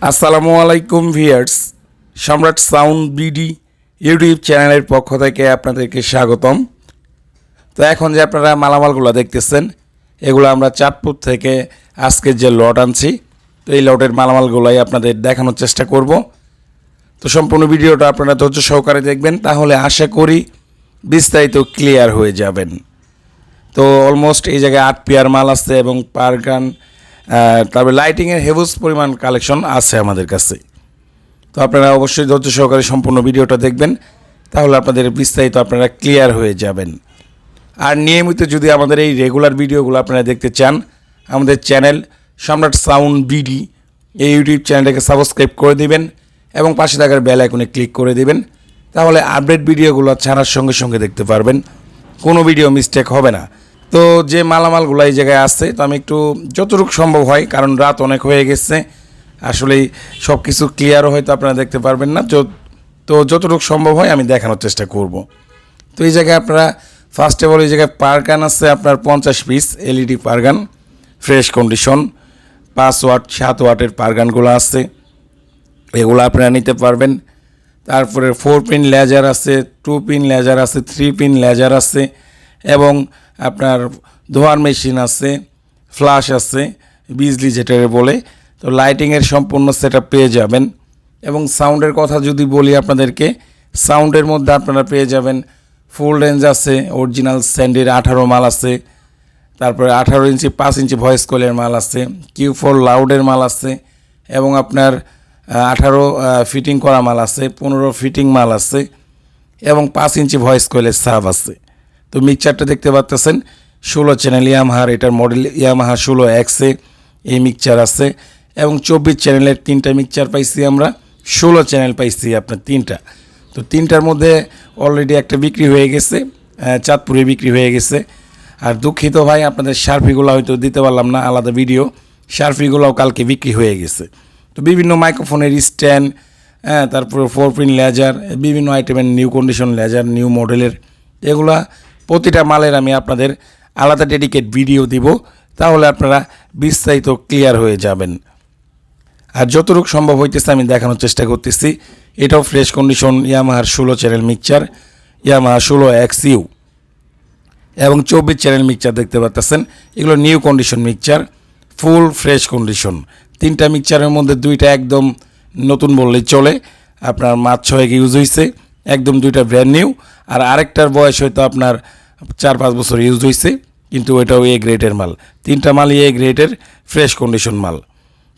আসসালামু আলাইকুম ভিউয়ার্স, সম্রাট সাউন্ড বিডি ইউটিউব চ্যানেলের পক্ষ থেকে আপনাদেরকে স্বাগতম। তো এখন যে আপনারা মালামালগুলো দেখতেছেন, এগুলো আমরা চাঁদপুর থেকে আজকে যে লট আনছি, তো এই লটের মালামালগুলোই আপনাদের দেখানোর চেষ্টা করব। তো সম্পূর্ণ ভিডিওটা আপনারা ধৈর্য সহকারে দেখবেন, তাহলে আশা করি বিস্তারিত ক্লিয়ার হয়ে যাবেন। তো অলমোস্ট এই জায়গায় 8 পেয়ার মাল আছে এবং পার গান তারপরে লাইটিংয়ের হেভুজ পরিমাণ কালেকশন আছে আমাদের কাছে। তো আপনারা অবশ্যই ধৈর্য সহকারে সম্পূর্ণ ভিডিওটা দেখবেন, তাহলে আপনাদের বিস্তারিত আপনারা ক্লিয়ার হয়ে যাবেন। আর নিয়মিত যদি আমাদের এই রেগুলার ভিডিওগুলো আপনারা দেখতে চান, আমাদের চ্যানেল সম্রাট সাউন্ড বিডি এই ইউটিউব চ্যানেলটাকে সাবস্ক্রাইব করে দিবেন এবং পাশে থাকার বেল আইকনে ক্লিক করে দিবেন, তাহলে আপডেট ভিডিওগুলো ছাড়ার সঙ্গে সঙ্গে দেখতে পারবেন, কোনো ভিডিও মিস্টেক হবে না। তো যে মালামালগুলো এই জায়গায় আসছে, তো আমি একটু যতটুকু সম্ভব হয়, কারণ রাত অনেক হয়ে গেছে, আসলেই সব কিছু ক্লিয়ারও হয়তো আপনারা দেখতে পারবেন না, তো যতটুকু সম্ভব হয় আমি দেখানোর চেষ্টা করব। তো এই জায়গায় আপনারা ফার্স্ট অফ অল এই জায়গায় পারগান আছে আপনার 50 পিস এলইডি পারগান, ফ্রেশ কন্ডিশন, 5 ওয়াট 7 ওয়াটের পারগানগুলো আছে, এগুলো আপনারা নিতে পারবেন। তারপরে 4 পিন লেজার আছে, 2 পিন লেজার আছে, 3 পিন লেজার আছে এবং আপনার ধোয়ার মেশিন আছে, ফ্ল্যাশ আছে, বিজলি যেটারে বলে। তো লাইটিংয়ের সম্পূর্ণ সেটআপ পেয়ে যাবেন। এবং সাউন্ডের কথা যদি বলি আপনাদেরকে, সাউন্ডের মধ্যে আপনারা পেয়ে যাবেন ফুল রেঞ্জ আছে, অরিজিনাল স্যান্ডের 18 মাল আছে, তারপরে 18 ইঞ্চি 5 ইঞ্চি ভয়েস কলের মাল আছে, Q4 লাউডের মাল আছে এবং আপনার 18 ফিটিং করা মাল আছে, 15 ফিটিং মাল আছে এবং 5 ইঞ্চি ভয়েস কয়েলের সাব আছে। তো মিক্সচারটা দেখতে পাচ্ছেন 16 চ্যানেল ইয়ামাহার, এটার মডেল ইয়ামাহা 16X এই মিক্সচার আছে এবং 24 চ্যানেলের 3টা মিক্সচার পাইছি আমরা, 16 চ্যানেল পাইছি আপনার 3টা। তো 3টার মধ্যে অলরেডি একটা বিক্রি হয়ে গেছে, চাঁদপুরে বিক্রি হয়ে গেছে। আর দুঃখিত ভাই, আপনাদের শার্পিগুলো হয়তো দিতে পারলাম না, আলাদা ভিডিও, শার্পিগুলোও কালকে বিক্রি হয়ে গেছে। তো বিভিন্ন মাইক্রোফোনের স্ট্যান্ড, তারপরে 4 পিন লেজার, বিভিন্ন আইটেমের নিউ কন্ডিশন লেজার, নিউ মডেলের, এগুলা প্রতিটা মালের আমি আপনাদের আলাদা ডেডিকেট ভিডিও দিব, তাহলে আপনারা বিস্তারিত ক্লিয়ার হয়ে যাবেন। আর যতটুকু সম্ভব হইতেছে আমি দেখানোর চেষ্টা করতেছি। এটাও ফ্রেশ কন্ডিশন ইয়ামাহার 16 চ্যানেল মিক্সচার, ইয়ামাহা 16XU এবং 24 চ্যানেল মিক্সচার দেখতে পাচ্ছেন, এগুলো new condition mixture, full fresh condition. 3টা মিক্সচারের মধ্যে 2টা একদম নতুন বললেই চলে, আপনার মাস 6 ইউজ হয়েছে, একদম 2টা ব্র্যান্ড নিউ। আর আরেকটার বয়স হয়তো আপনার 4-5 বছর ইউজ হয়েছে, কিন্তু ওইটাও এ গ্রেডের মাল। 3টা মালই এ গ্রেডের ফ্রেশ কন্ডিশন মাল।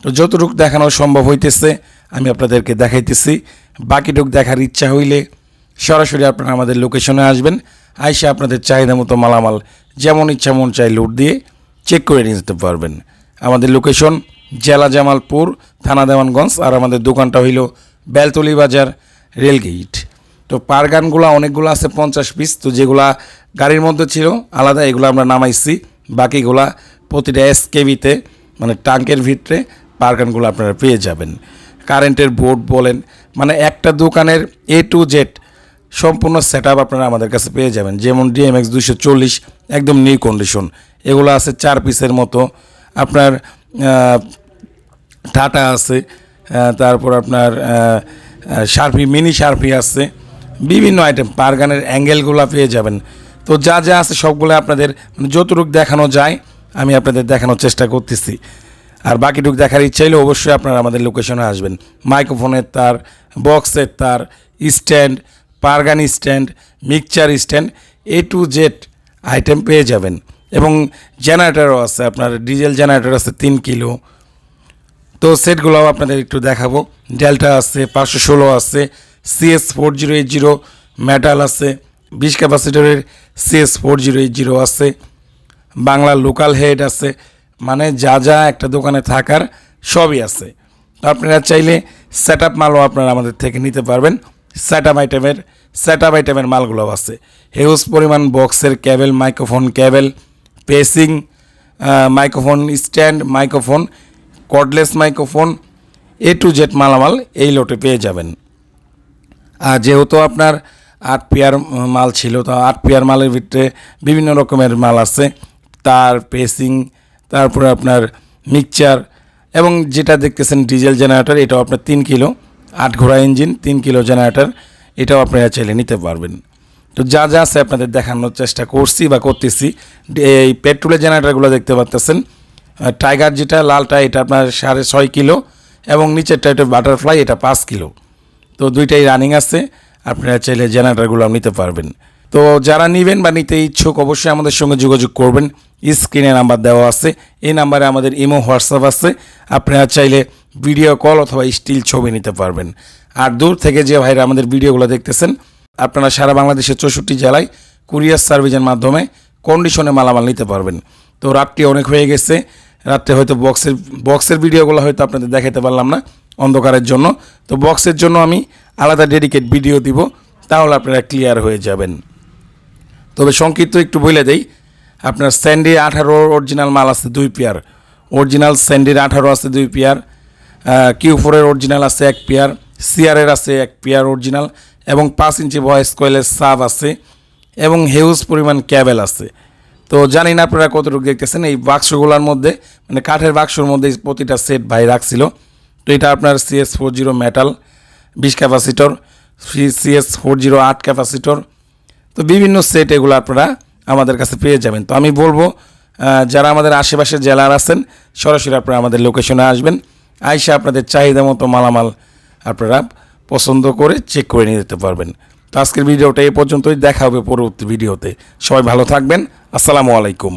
তো যতটুকু দেখানো সম্ভব হইতেছে আমি আপনাদেরকে দেখাইতেছি। বাকিটুকু দেখার ইচ্ছা হইলে সরাসরি আপনারা আমাদের লোকেশনে আসবেন, আইসা আপনাদের চাহিদা মতো মালামাল যেমন ইচ্ছা মন চাই লুট দিয়ে চেক করে নিয়ে যেতে পারবেন। আমাদের লোকেশন জেলা জামালপুর, থানা দেওয়ানগঞ্জ, আর আমাদের দোকানটা হইল বেলতলি বাজার, রেলগেট। তো পারগানগুলো অনেকগুলো আছে 50 পিস, তো যেগুলা গাড়ির মধ্যে ছিল আলাদা, এগুলো আমরা নামাইছি, বাকিগুলা প্রতিটা SKBতে মানে ট্যাঙ্কের ভিতরে পারগানগুলো আপনারা পেয়ে যাবেন। কারেন্টের বোর্ড বলেন, মানে একটা দোকানের A to Z সম্পূর্ণ সেটআপ আপনারা আমাদের কাছে পেয়ে যাবেন। যেমন DMX 240 একদম নিউ কন্ডিশন, এগুলো আছে 4 পিসের মতো। আপনার টাটা আছে, তারপর আপনার শার্পি, মিনি শার্পি আছে, বিভিন্ন আইটেম পারগানের অ্যাঙ্গেলগুলো পেয়ে যাবেন। তো যা যা আছে সবগুলো আপনাদের যতটুকু দেখানো যায় আমি আপনাদের দেখানোর চেষ্টা করতেছি। আর বাকিটুকু দেখার ইচ্ছা হলে অবশ্যই আপনারা আমাদের লোকেশনে আসবেন। মাইক্রোফোনের তার, বক্সের তার, স্ট্যান্ড, পারগান stand, mixture stand, A to Z item পেয়ে যাবেন। এবং জেনারেটারও আছে, আপনার ডিজেল জেনারেটর আছে 3 কিলো। তো সেটগুলোও আপনাদের একটু দেখাবো। ডেল্টা আছে, 516 আছে, CS4080 মেটাল আছে, 20 ক্যাপাসিটরের CS4080 আছে, বাংলা লোকাল হেড আছে, মানে যা যা একটা দোকানে থাকার সবই আছে। তো আপনারা চাইলে সেটআপ মালও আপনারা আমাদের থেকে নিতে পারবেন। সেটআপ আইটেমের মালগুলোও আছে। হিউজ পরিমাণ বক্সের কেবল, মাইক্রোফোন কেবল, পেসিং, microphone stand, microphone, cordless microphone, A to Z মালামাল এই লোটে পেয়ে যাবেন। আর যেহেতু আপনার 8 পেয়ার মাল ছিল, তো 8 পেয়ার মালের ভিতরে বিভিন্ন রকমের মাল আছে, তার, পেসিং, তারপরে আপনার মিক্সচার, এবং যেটা দেখতেছেন ডিজেল জেনারেটর, এটাও আপনার 3 কিলো 8 ঘোড়া ইঞ্জিন, 3 কিলো জেনারেটর, এটাও আপনারা চাইলে নিতে পারবেন। তো যা যা আছে আপনাদের দেখানোর চেষ্টা করছি বা করতেছি। এই পেট্রোলের জেনারেটরগুলো দেখতে পাচ্তেছেন, টাইগার যেটা লালটা এটা আপনার 6.5 কিলো এবং নিচেরটা এটা বাটারফ্লাই, এটা 5 কিলো। তো দুইটাই রানিং আছে, আপনারা চাইলে জেনারেটরগুলো নিতে পারবেন। তো যারা নেবেন বা নিতে ইচ্ছুক অবশ্যই আমাদের সঙ্গে যোগাযোগ করবেন। স্ক্রিনে নাম্বার দেওয়া আছে, এই নাম্বারে আমাদের ইমো হোয়াটসঅ্যাপ আছে, আপনারা চাইলে ভিডিও কল অথবা স্টিল ছবি নিতে পারবেন। আর দূর থেকে যে ভাইরা আমাদের ভিডিওগুলো দেখতেছেন, আপনারা সারা বাংলাদেশের 64 জেলায় কুরিয়ার সার্ভিসের মাধ্যমে কন্ডিশনে মালামাল নিতে পারবেন। তো রাতটি অনেক হয়ে গেছে, রাত্রে হয়তো বক্সের ভিডিওগুলো হয়তো আপনাদের দেখাতে পারলাম না অন্ধকারের জন্য। তো বক্সের জন্য আমি আলাদা ডেডিকেট ভিডিও দিব, তাহলে আপনারা ক্লিয়ার হয়ে যাবেন। তবে সংক্ষিপ্ত একটু বলে দেই, আপনার স্যান্ডি 18 অরিজিনাল মাল আছে 2 পেয়ার, অরিজিনাল স্যান্ডির 18 আছে 2 পেয়ার, কিউ4-এর অরিজিনাল আছে 1 পেয়ার, সিআরের আছে 1 পেয়ার অরিজিনাল, এবং 5 ইঞ্চি ভয়েস কয়েলের সাব আছে, এবং হিউজ পরিমাণ ক্যাবেল আছে। তো জানি না আপনারা কতটুকু দেখতেছেন, এই বাক্সগুলোর মধ্যে মানে কাঠের বাক্সর মধ্যে প্রতিটা সেট ভাই রাখছিল। তো এটা আপনার CS40 metal 20 capacitor, CS40 8 capacitor, তো বিভিন্ন সেট এগুলো আপনারা আমাদের কাছে পেয়ে যাবেন। তো আমি বলবো যারা আমাদের আশেপাশের জেলার আছেন সরাসরি আপনারা আমাদের লোকেশনে আসবেন, আইসা আপনাদের চাহিদা মতো মালামাল আপনারা পছন্দ করে চেক করে নিয়ে যেতে পারবেন। তো আজকের ভিডিওটা এই পর্যন্তই, দেখা হবে পরবর্তী ভিডিওতে। সবাই ভালো থাকবেন, আসসালামু আলাইকুম।